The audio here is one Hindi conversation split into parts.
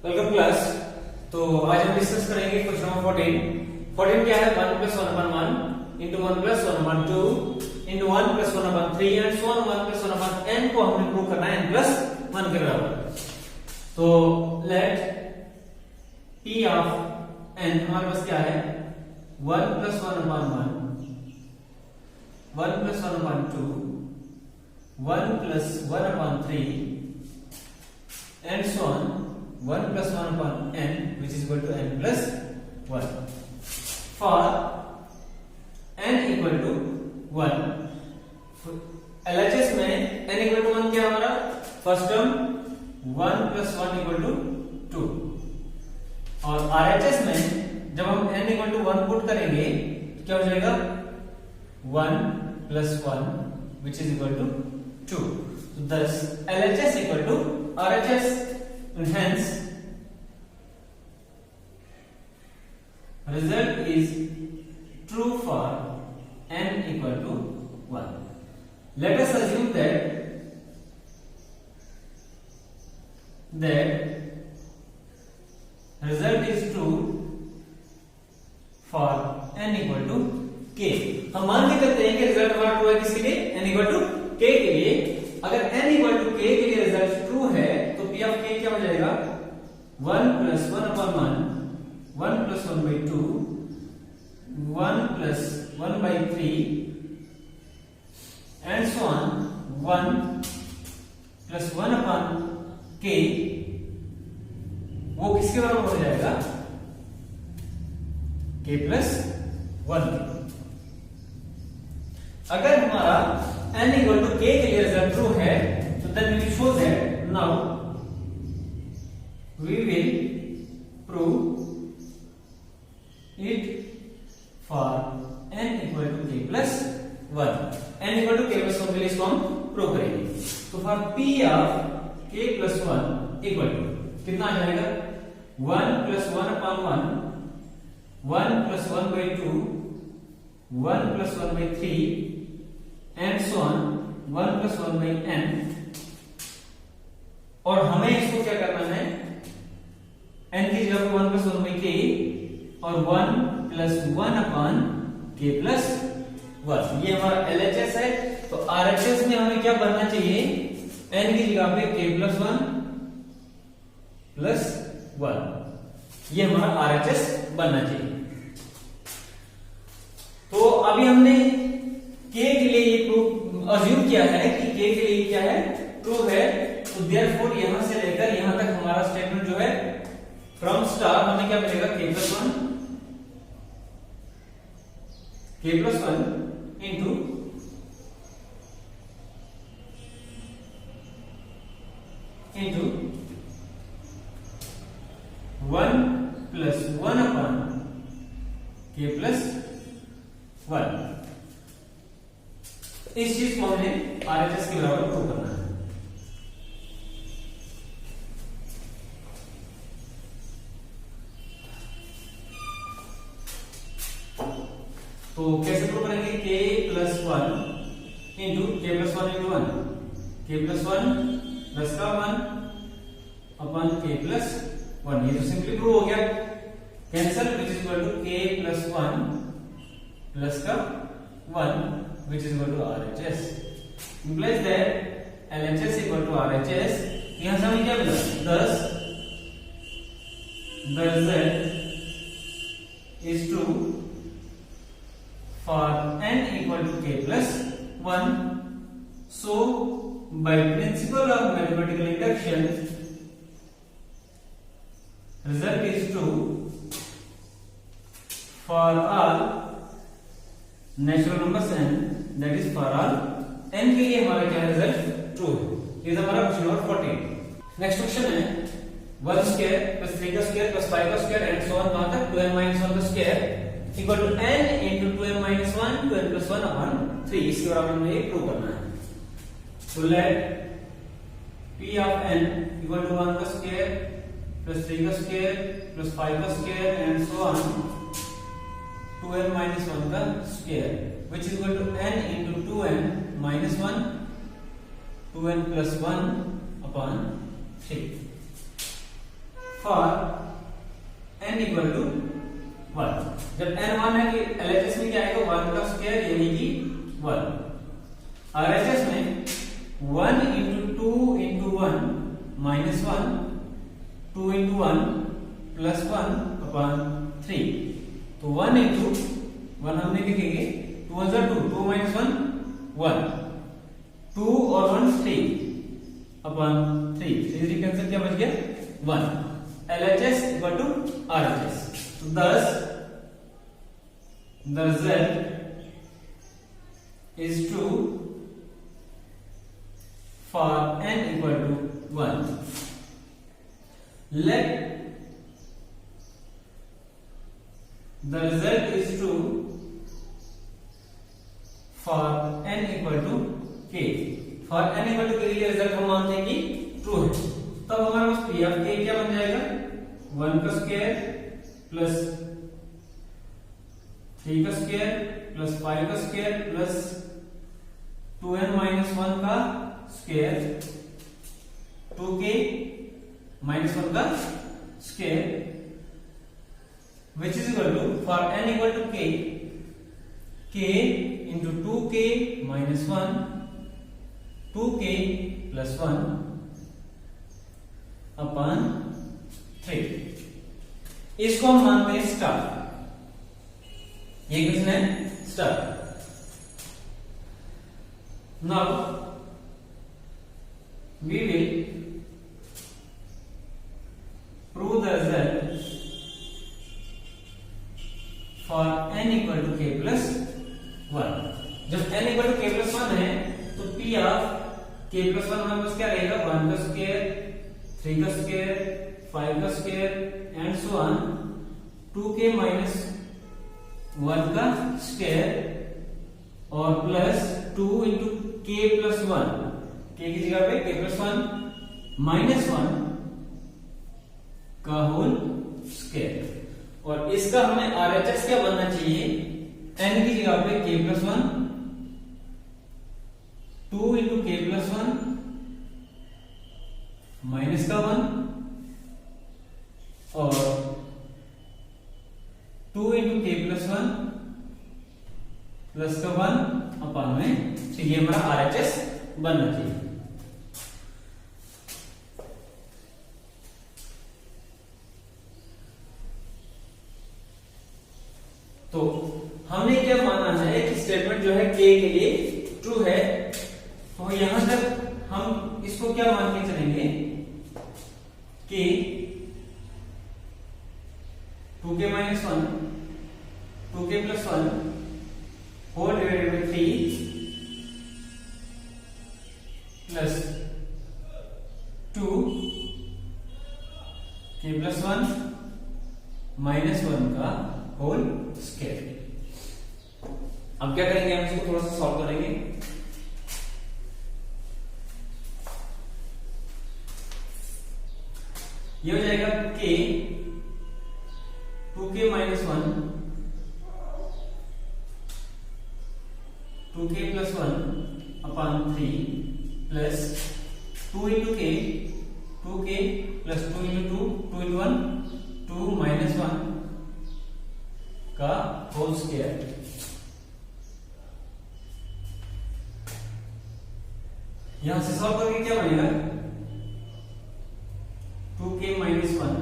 Welcome class. तो आज हम डिस्कस करेंगे क्वेश्चन नंबर 14। 14 क्या है? 1 plus 1 upon 1 into 1 plus 1 upon 2 into 1 plus 1 upon 3 and so on 1 plus 1 upon n को हमने प्रूव करना है n plus 1 के बराबर। तो लेट p of n हमारे पास क्या है? 1 plus 1 upon 1 1 plus 1 upon 2 1 plus 1 upon 3 and so on 1 plus 1 upon n which is equal to n plus 1 for n equal to 1। LHS में n equal to 1 क्या हमारा? First term 1 plus 1 equal to 2 और RHS में जब हम n equal to 1 पुट करेंगे तो क्या हो जाएगा? 1 plus 1 which is equal to 2। So thus LHS equal to RHS and hence result is true for n equal to 1। Let us assume that result is true for n equal to k। हम मान के करते हैं कि रिजल्ट हमारा ट्रू है किसके लिए? n equal to k के लिए। अगर n equal to k के लिए रिजल्ट ट्रू है तो p of k क्या हो जाएगा? 1 plus 1 upon 1 1 plus 1 by 2 1 plus 1 by 3 and so on 1 plus 1 upon k वो किसके बराबर हो जाएगा? k plus 1। अगर हमारा n equal to k के लिए रिजल्ट ट्रू है तो then we will show that now we will prove it for n equal to k plus 1। n equal to k plus 1 के लिए इसको हम प्रूव करेंगे। तो for p of k plus 1 equal to कितना आ जाएगा? 1 plus 1 upon 1 1 plus 1 by 2 1 plus 1 by 3 and so on 1 plus 1 by n और हमें इसको क्या करना है? n की जगह पे 1 plus 1 by k और 1 plus 1 upon k plus 1। ये हमारा LHS है। तो RHS में हमें क्या बनना चाहिए? n की जगह पे k plus 1 plus 1 ये हमारा RHS बनना चाहिए। तो अभी हमने k के लिए ये प्रूफ अज्यूम किया है कि k के लिए क्या है? ट्रू है। तो देयरफॉर यहां से लेकर यहां तक हमारा स्टेटमेंट जो है फ्रॉम स्टार हमें क्या मिलेगा? k plus 1 into into 1 plus 1 upon k plus 1। इस चीज को हमने RHS के बराबर प्रूव करना है। तो कैसे प्रूव करेंगे? k plus 1 into k plus 1 into 1 k plus 1 plus का 1 अपन k plus 1 ये तो सिंपली प्रूव हो गया। Cancel which is equal to k plus 1 plus का 1 which is equal to RHS implies that LHS equal to RHS। यहां से हमें क्या मिला? thus the result is true for n equal to k plus 1। so by principle of mathematical induction result is true for all natural numbers n that is for all n के लिए हमारा क्या रिजल्ट ट्रू है। ये हमारा क्वेश्चन नंबर 14। नेक्स्ट क्वेश्चन है 1 स्क्वायर प्लस 3 का स्क्वायर प्लस 5 का स्क्वायर एंड सो ऑन कहां तक? 2n minus 1 का square equal to n into 2n minus 1 2n plus 1 upon 3। इसके बराबर हमें ये प्रूव करना है। तो let p of n equal to 1 का स्क्वायर प्लस 3 का स्क्वायर प्लस 5 का square and so on 2n minus 1 का square which is equal to n into 2n minus 1 2n plus 1 upon 3। For n equal to 1। जब n 1 है कि LHS में क्या आएगा 1 का स्क्वायर यानी कि 1। RHS में 1 into 2 into 1 minus 1, 2 into 1 plus 1 upon 3। तो 1 into 1 हमने लिखेंगे 2 1 2, 2 minus 1 1, 2 और 1 3 upon 3। 3 कैंसिल, क्या बच गया 1। LHS equal to RHS। तो thus the result is true for n equal to 1। Let the result is true for n equal to k। for n equal to k के लिए रिजल्ट हम मानते हैं कि ट्रू है। तब हमारे पास p of k क्या बन जाएगा 1 का स्क्वायर प्लस 3 का स्क्वायर प्लस 5 का स्क्वायर प्लस 2n minus 1 का स्क्वायर 2k minus 1 का square which is equal to for n equal to k into 2k minus 1, 2k plus 1 upon 3। इसको हम मानते हैं स्टार। ये किसने star. Now we will prove the result for n equal to k plus 1। जब n equal to k plus 1 है तो p of k plus 1 हमारे पास क्या रहेगा 1 का स्क्वायर, 3 का स्क्वायर, 5 का square and so on 2k minus 1 का स्क्वायर और plus 2 into k plus 1, k की जगह पे k plus 1 minus 1 का होल स्क्वायर। और इसका हमें RHS क्या बनना चाहिए n की जगह पे k plus 1, 2 into k plus 1 minus का 1 और 2 into k plus 1 प्लस का 1 अपन में, तो ये हमारा RHS बनना चाहिए। तो हमने क्या माना है कि स्टेटमेंट जो है k के लिए ट्रू है। तो यहां तक हम इसको क्या मान के चलेंगे कि 2k minus 1, 2k plus 1 whole divided by 3 plus 2k plus 1 minus 1 का होल स्क्वायर। अब क्या करेंगे, हम इसको थोड़ा सा सॉल्व करेंगे। ये हो जाएगा k 2k minus 1, 2k plus 1 upon 3 plus 2 into k, 2k plus 2 into 2, 2 into 1, 2 minus 1 का होल स्क्वायर। यहां से सॉल्व करके क्या बनेगा 2k minus 1,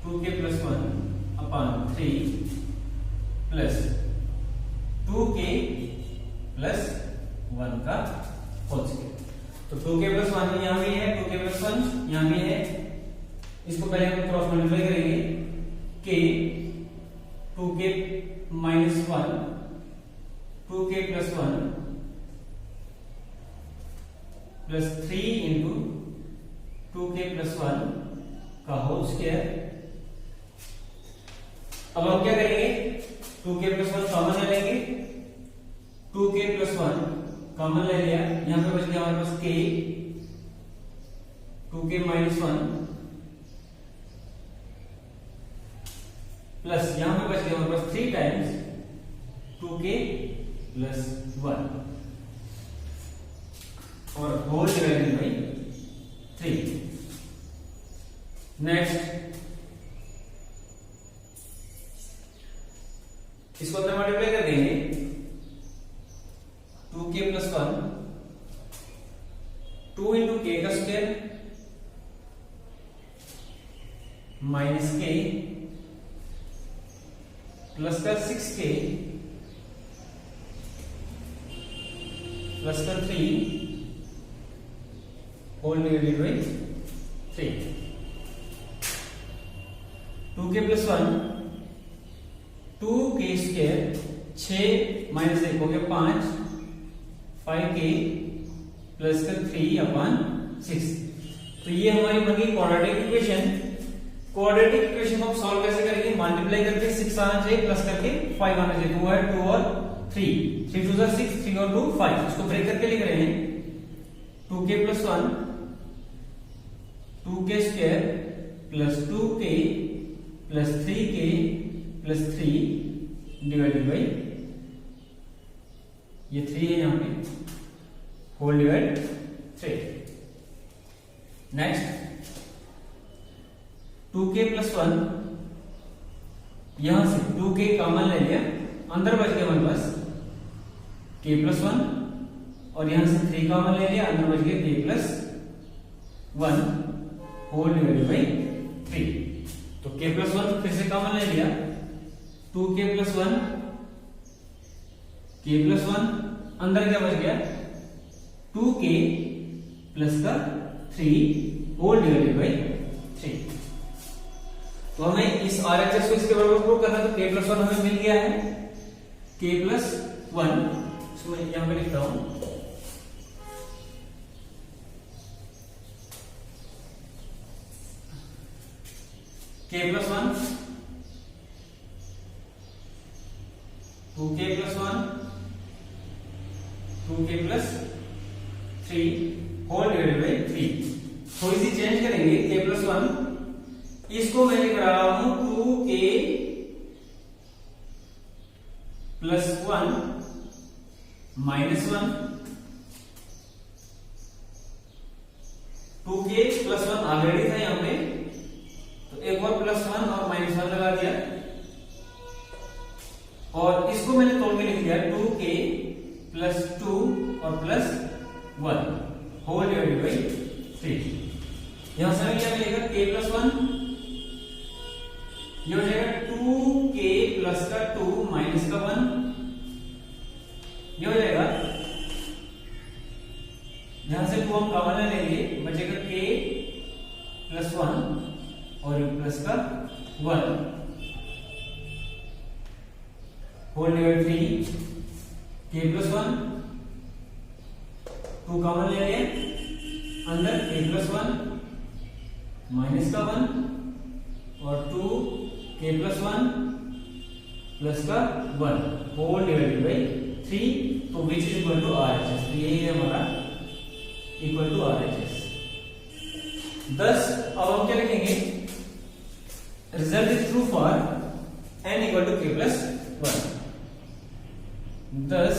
2k plus 1 upon 3 plus 2k plus 1 का होल स्क्वायर। तो 2k plus 1 यहां भी है, 2k plus 1 यहां भी है। इसको पहले हम क्रॉस मल्टीप्लाई करेंगे। k 2k minus 1, 2k plus 1 plus 3 into 2k plus 1 का होल स्क्वायर। अब हम क्या करेंगे 2k plus 1 कॉमन ले लेंगे, 2k plus 1 कॉमन ले लिया, यहां पे बच गया हमारे पास k 2k minus 1 प्लस यहां पे बच गया हमारे पास 3 टाइम्स 2k plus 1 और होल डिवाइडेड बाई 3। नेक्स्ट इसको अंदर मल्टीप्लाई कर देंगे 2k + 1 2 × k का स्क्वायर माइनस k प्लस का 6k प्लस का 3 whole divided by 3 2k + 1 2k square 6 minus 1 हो गया 5 5k प्लस का 3/6। तो ये हमारी बन गई क्वाड्रेटिक इक्वेशन। क्वाड्रेटिक इक्वेशन को हम सॉल्व कैसे करेंगे? मल्टीप्लाई करके 6 आना चाहिए प्लस करके 5 आना चाहिए। 2 है 2 और 3 3 2 6 3 और 2 5। इसको ब्रेक करके लिख रहे हैं 2k + 1 2k square plus 2k plus 3k plus 3 divided by ये 3 है यहां पे होल डिवाइड 3। नेक्स्ट 2k + 1 यहां से 2k कॉमन ले लिया, अंदर बच गया हमारे पास k + 1 और यहां से 3 कॉमन ले लिया, अंदर बच गया k + 1 होल डिवाइडेड बाई 3। तो k + 1 फिर से कॉमन ले लिया 2k + 1 k + 1 अंदर क्या बच गया 2k प्लस का 3 होल डिवाइडेड बाई 3। तो हमें इस RHS को इसके बराबर प्रूव करना है। तो k + 1 हमें मिल गया है k + 1 इसको मैं यहां पे लिखता हूं k + 1 2k + 1 2k + 3 whole divided by 3। थोड़ी सी चेंज करेंगे k + 1 इसको मैं लिख रहा हूं 2k + 1 -1 2k + 1 ऑलरेडी था यहां पे, तो एक और +1 और -1 लगा दिया और इसको मैंने तोड़ के लिख दिया 2k + 2 और +1 होल डिवाइडेड बाई 3। यहां से क्या मिलेगा k + 1 ये हो जाएगा 2k प्लस का 2 माइनस का 1 ये हो जाएगा। यहां से 2 हम कॉमन ले लेंगे, बचेगा k + 1 और प्लस का 1 होल डिवाइड 3 k + 1 2 कॉमन ले लिया अंदर k + 1 माइनस का 1 और 2 k + 1 प्लस का 1 होल डिवाइडेड बाई 3। तो which is equal to RHS। तो यही है हमारा इक्वल टू RHS। thus अब हम क्या लिखेंगे result is true for n = k + 1। thus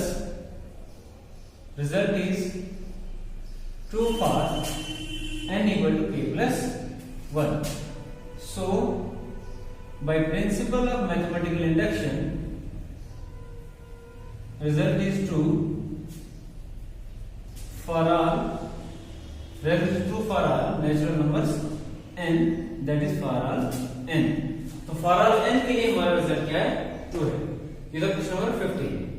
result is true for n = k + 1. So by principle of mathematical induction result is true for all natural numbers n, that is for all n। तो for all n के लिए हमारा रिजल्ट क्या है? ट्रू है। ये तो क्वेश्चन नंबर 15।